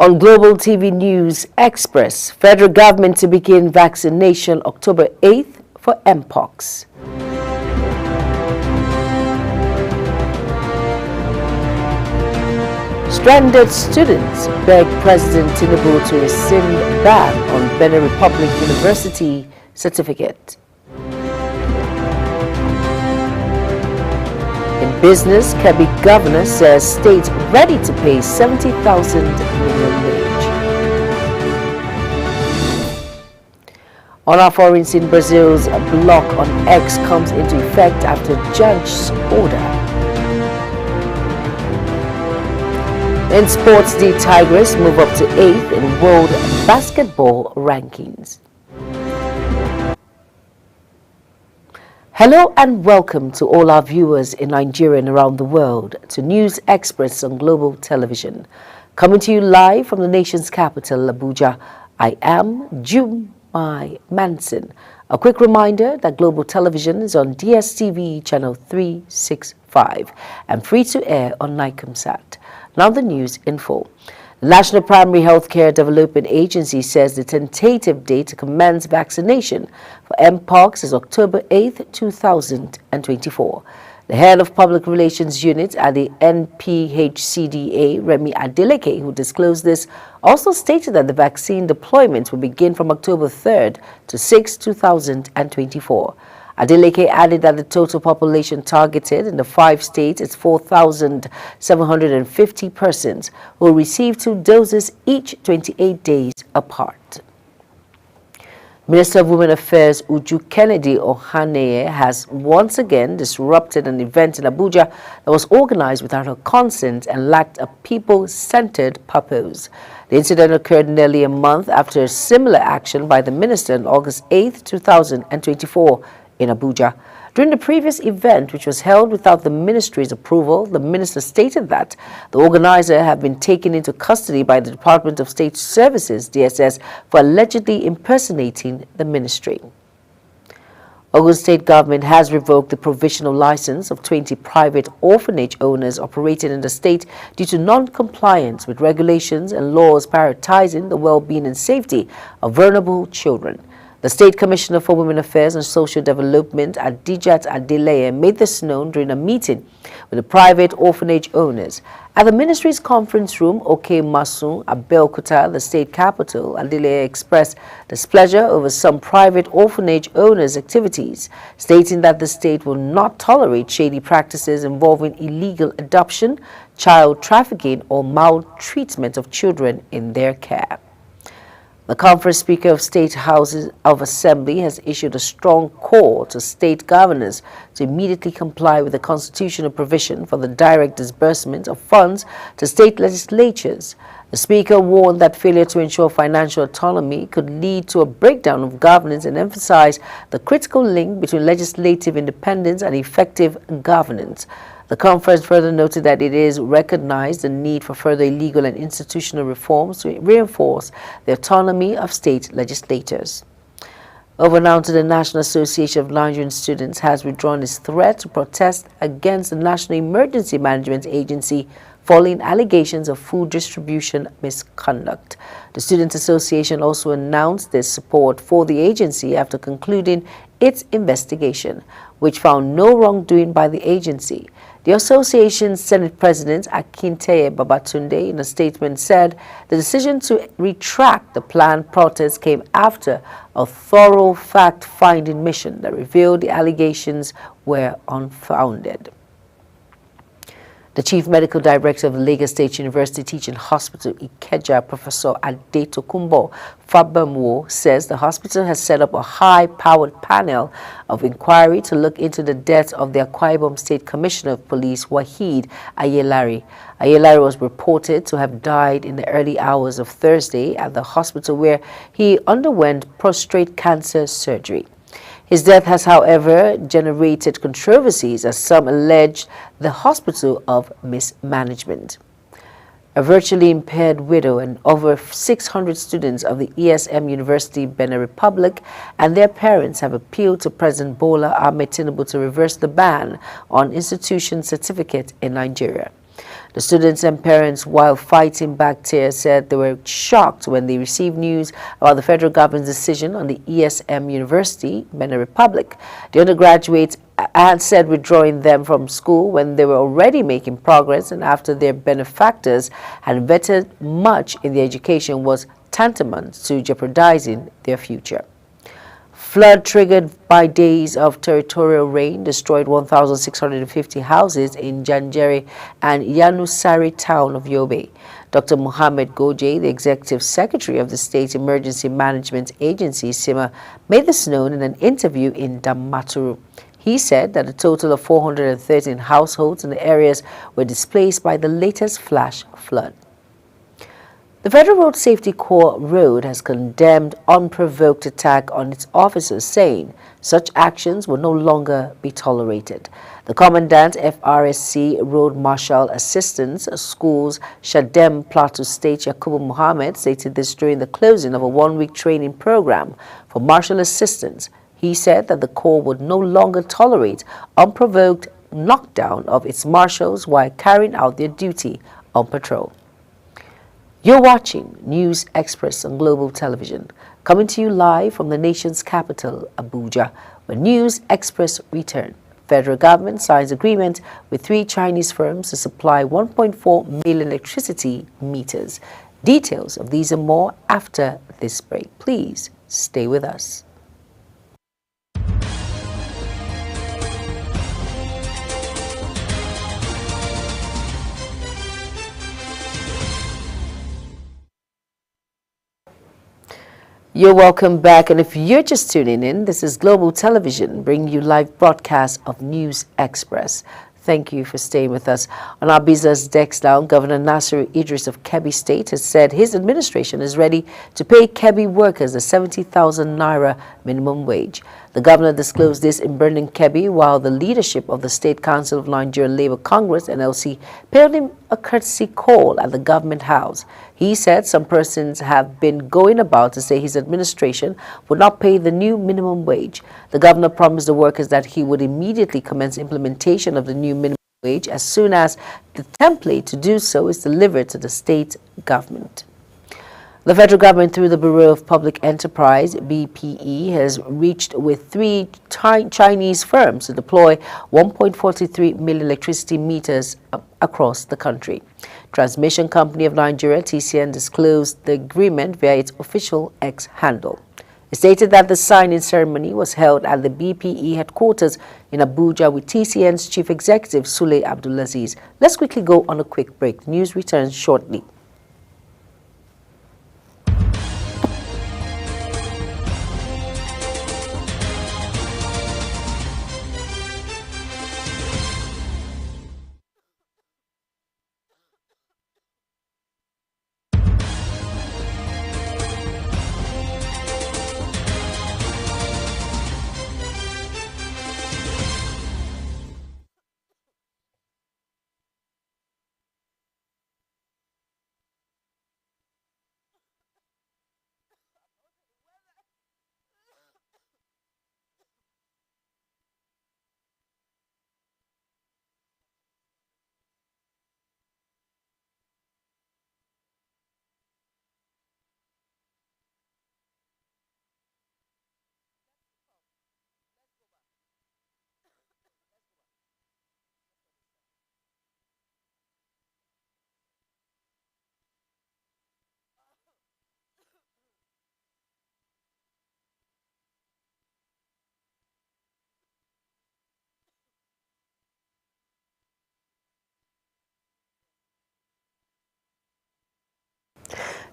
On Global TV News Express, federal government to begin vaccination October 8th for Mpox. Stranded students beg President Tinubu to rescind ban on Benin Republic University certificate. In business, Kebbi governor says state ready to pay 70,000 minimum wage. On our foreign scene, Brazil's block on X comes into effect after judge's order. In sports, the Tigers move up to 8th in world basketball rankings. Hello and welcome to all our viewers in Nigeria and around the world to News Express on Global Television. Coming to you live from the nation's capital, Abuja, I am Jumai Manson. A quick reminder that Global Television is on DSTV channel 365 and free to air on Nicomsat. Now the news info. The National Primary Healthcare Development Agency says the tentative date to commence vaccination for Mpox is October 8, 2024. The head of Public Relations Unit at the NPHCDA, Remy Adeleke, who disclosed this, also stated that the vaccine deployment will begin from October 3rd to 6, 2024. Adeleke added that the total population targeted in the 5 states is 4,750 persons who will receive 2 doses each 28 days apart. Minister of Women Affairs Uju Kennedy Ohaneye has once again disrupted an event in Abuja that was organized without her consent and lacked a people-centered purpose. The incident occurred nearly a month after a similar action by the minister on August 8, 2024 in Abuja. During the previous event, which was held without the ministry's approval, the minister stated that the organizer had been taken into custody by the Department of State Services, DSS, for allegedly impersonating the ministry. Ogun State government has revoked the provisional license of 20 private orphanage owners operating in the state due to non-compliance with regulations and laws prioritizing the well-being and safety of vulnerable children. The State Commissioner for Women Affairs and Social Development, Adijat Adeleye, made this known during a meeting with the private orphanage owners. At the ministry's conference room, OK Masun, Abeokuta, the state capital, Adeleye expressed displeasure over some private orphanage owners' activities, stating that the state will not tolerate shady practices involving illegal adoption, child trafficking, or maltreatment of children in their care. The conference speaker of State Houses of Assembly has issued a strong call to state governors to immediately comply with the constitutional provision for the direct disbursement of funds to state legislatures. The speaker warned that failure to ensure financial autonomy could lead to a breakdown of governance and emphasized the critical link between legislative independence and effective governance. The conference further noted that it is recognized the need for further legal and institutional reforms to reinforce the autonomy of state legislators. Over now to the National Association of Nigerian Students has withdrawn its threat to protest against the National Emergency Management Agency following allegations of food distribution misconduct. The Student Association also announced their support for the agency after concluding its investigation, which found no wrongdoing by the agency. The association's Senate President Akinteye Babatunde, in a statement, said the decision to retract the planned protest came after a thorough fact-finding mission that revealed the allegations were unfounded. The Chief Medical Director of the Lagos State University Teaching Hospital, Ikeja, Professor Adetokunbo Fabamwo, says the hospital has set up a high-powered panel of inquiry to look into the death of the Akwa Ibom State Commissioner of Police, Waheed Ayelari. Ayelari was reported to have died in the early hours of Thursday at the hospital where he underwent prostate cancer surgery. His death has, however, generated controversies as some allege the hospital of mismanagement. A virtually impaired widow and over 600 students of the ESM University Benin Republic and their parents have appealed to President Bola Ahmed Tinubu to reverse the ban on institution certificate in Nigeria. The students and parents, while fighting back tears, said they were shocked when they received news about the federal government's decision on the ESM University, Benin Republic. The undergraduates had said withdrawing them from school when they were already making progress and after their benefactors had invested much in their education was tantamount to jeopardizing their future. Flood triggered by days of territorial rain destroyed 1,650 houses in Janjeri and Yanusari town of Yobe. Dr. Mohammed Goje, the Executive Secretary of the State Emergency Management Agency, SEMA, made this known in an interview in Damaturu. He said that a total of 413 households in the areas were displaced by the latest flash flood. The Federal Road Safety Corps Road has condemned unprovoked attack on its officers, saying such actions will no longer be tolerated. The Commandant FRSC Road Marshal Assistance Schools Shadem Plateau State Yakubu Mohammed stated this during the closing of a one-week training program for marshal assistants. He said that the Corps would no longer tolerate unprovoked knockdown of its marshals while carrying out their duty on patrol. You're watching News Express on Global Television, coming to you live from the nation's capital, Abuja, when News Express return. Federal government signs agreement with 3 Chinese firms to supply 1.4 million electricity meters. Details of these and more after this break. Please stay with us. You're welcome back, and if you're just tuning in, this is Global Television bringing you live broadcast of News Express. Thank you for staying with us. On our business desk now, Governor Nasiru Idris of Kebbi State has said his administration is ready to pay Kebbi workers a 70,000 naira minimum wage. The governor disclosed this in Birnin Kebbi while the leadership of the State Council of Nigerian Labour Congress, NLC, paid him a courtesy call at the government house. He said some persons have been going about to say his administration would not pay the new minimum wage. The governor promised the workers that he would immediately commence implementation of the new minimum wage as soon as the template to do so is delivered to the state government. The federal government, through the Bureau of Public Enterprise, BPE, has reached with 3 Chinese firms to deploy 1.43 million electricity meters across the country. Transmission Company of Nigeria, TCN, disclosed the agreement via its official X handle. It stated that the signing ceremony was held at the BPE headquarters in Abuja with TCN's Chief Executive, Sule Abdulaziz. Let's quickly go on a quick break. News returns shortly.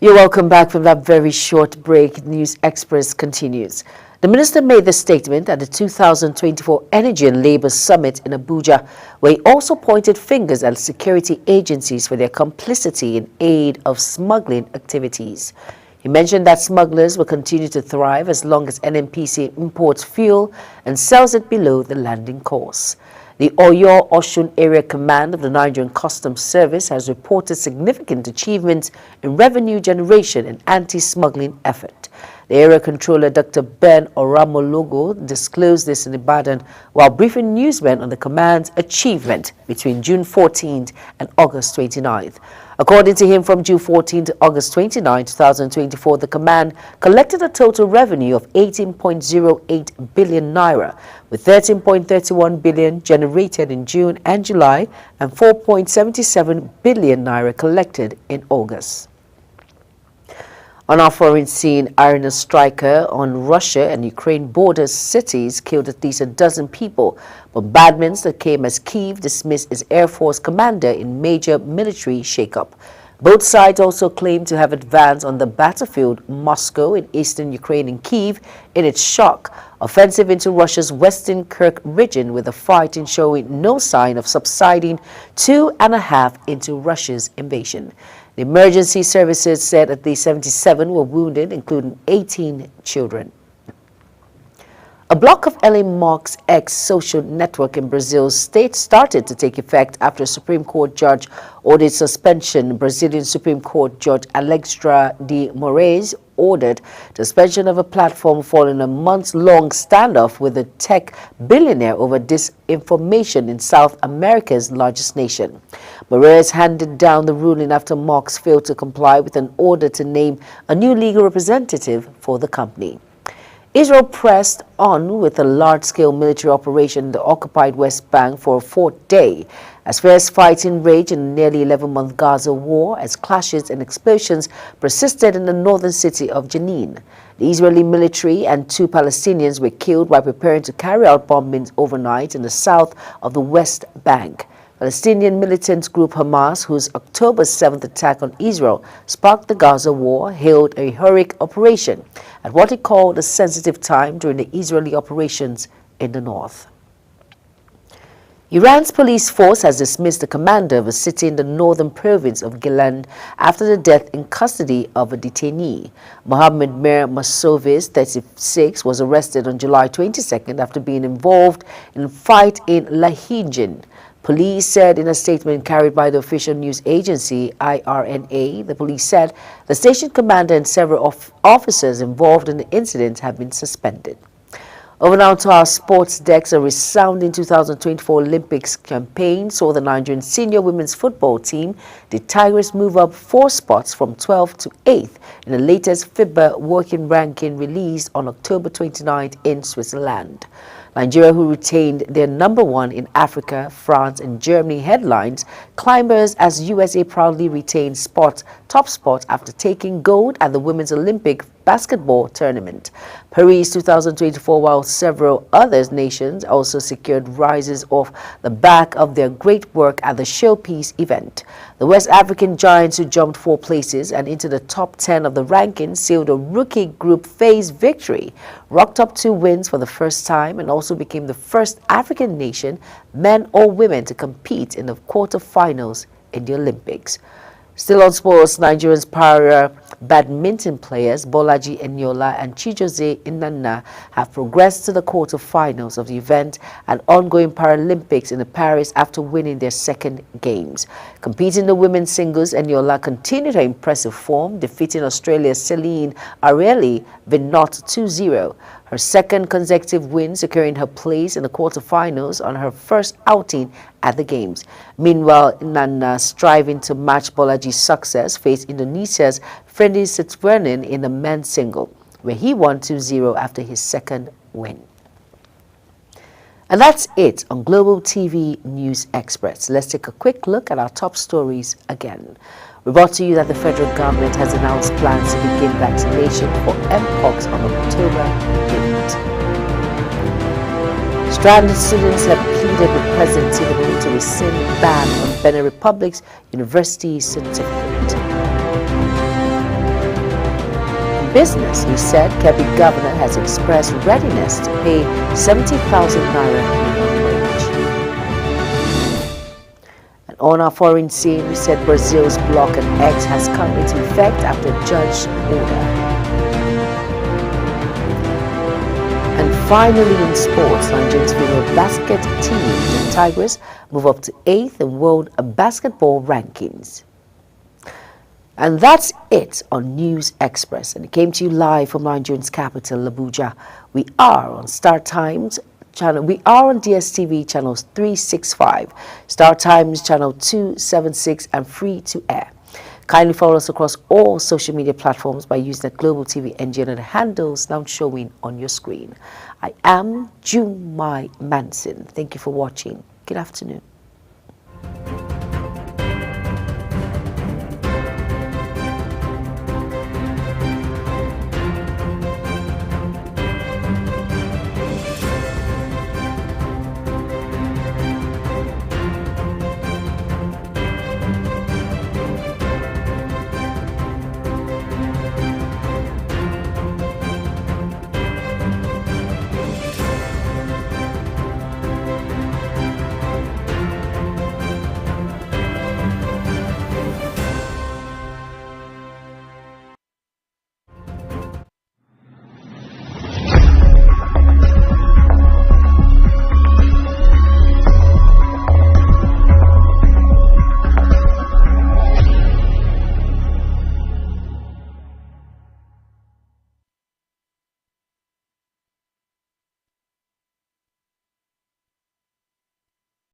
You're welcome back from that very short break. News Express continues. The minister made the statement at the 2024 Energy and Labour Summit in Abuja, where he also pointed fingers at security agencies for their complicity in aid of smuggling activities. He mentioned that smugglers will continue to thrive as long as NNPC imports fuel and sells it below the landing cost. The Oyo-Osun Area Command of the Nigerian Customs Service has reported significant achievements in revenue generation and anti-smuggling effort. The area controller, Dr. Ben Oramologo, disclosed this in Ibadan while briefing newsmen on the command's achievement between June 14th and August 29th. According to him, from June 14 to August 29, 2024, the command collected a total revenue of 18.08 billion naira, with 13.31 billion generated in June and July and 4.77 billion naira collected in August. On our foreign scene, Iron striker on Russia and Ukraine border cities killed at least a dozen people. Bombardments that came as Kyiv dismissed its Air Force commander in major military shakeup. Both sides also claim to have advanced on the battlefield, Moscow in eastern Ukraine and Kyiv in its shock offensive into Russia's western Kursk region, with the fighting showing no sign of subsiding 2.5 into Russia's invasion. The emergency services said at least 77 were wounded, including 18 children. A block of Elon Musk's X social network in Brazil's state started to take effect after a Supreme Court judge ordered suspension. Brazilian Supreme Court Judge Alexandre de Moraes ordered suspension of a platform following a months-long standoff with a tech billionaire over disinformation in South America's largest nation. Moraes handed down the ruling after Musk failed to comply with an order to name a new legal representative for the company. Israel pressed on with a large-scale military operation in the occupied West Bank for a fourth day, as fierce fighting raged in the nearly 11-month Gaza war as clashes and explosions persisted in the northern city of Jenin. The Israeli military and 2 Palestinians were killed while preparing to carry out bombings overnight in the south of the West Bank. Palestinian militant group Hamas, whose October 7th attack on Israel sparked the Gaza war, hailed a heroic operation at what it called a sensitive time during the Israeli operations in the north. Iran's police force has dismissed the commander of a city in the northern province of Gilan after the death in custody of a detainee. Mohammed Mir Massovis, 36, was arrested on July 22nd after being involved in a fight in Lahijin. Police said in a statement carried by the official news agency IRNA, the police said the station commander and several officers involved in the incident have been suspended. Over now to our sports decks, a resounding 2024 Olympics campaign saw the Nigerian senior women's football team, the Tigers, move up 4 spots from 12th to 8th in the latest FIBA working ranking released on October 29th in Switzerland. Nigeria, who retained their #1 in Africa, France, and Germany headlines, climbers as USA proudly retained top spot after taking gold at the Women's Olympic basketball tournament. Paris 2024, while several other nations also secured rises off the back of their great work at the showpiece event. The West African giants, who jumped 4 places and into the top 10 of the rankings, sealed a rookie group phase victory, rocked up 2 wins for the first time, and also became the first African nation, men or women, to compete in the quarterfinals in the Olympics. Still on sports, Nigeria's para badminton players Bolaji Eniola and Chijoze Inanna have progressed to the quarterfinals of the event at ongoing Paralympics in Paris after winning their second games. Competing in the women's singles, Eniola continued her impressive form, defeating Australia's Celine Areli Vinot 2-0. Her second consecutive win, securing her place in the quarterfinals on her first outing at the Games. Meanwhile, Nana, striving to match Bolaji's success, faced Indonesia's Freddy Sitvernin in the men's single, where he won 2-0 after his second win. And that's it on Global TV News Express. Let's take a quick look at our top stories again. We brought to you that the federal government has announced plans to begin vaccination for Mpox on October 8th. Stranded students have pleaded with President Tinubu to rescind ban on Benin Republic's university certificate. In business, he said Kebbi governor has expressed readiness to pay 70,000 naira minimum wage. And on our foreign scene, we said Brazil's block and X has come into effect after a judge's order. And finally in sports, Nigeria's female basket team, the Tigers, move up to 8th in world basketball rankings. And that's it on News Express. And it came to you live from Nigeria's capital, Abuja. We are on Star Times channel. We are on DSTV channels 365, Star Times channel 276, and free to air. Kindly follow us across all social media platforms by using the Global TV engine and the handles now showing on your screen. I am Jumai Manson. Thank you for watching. Good afternoon.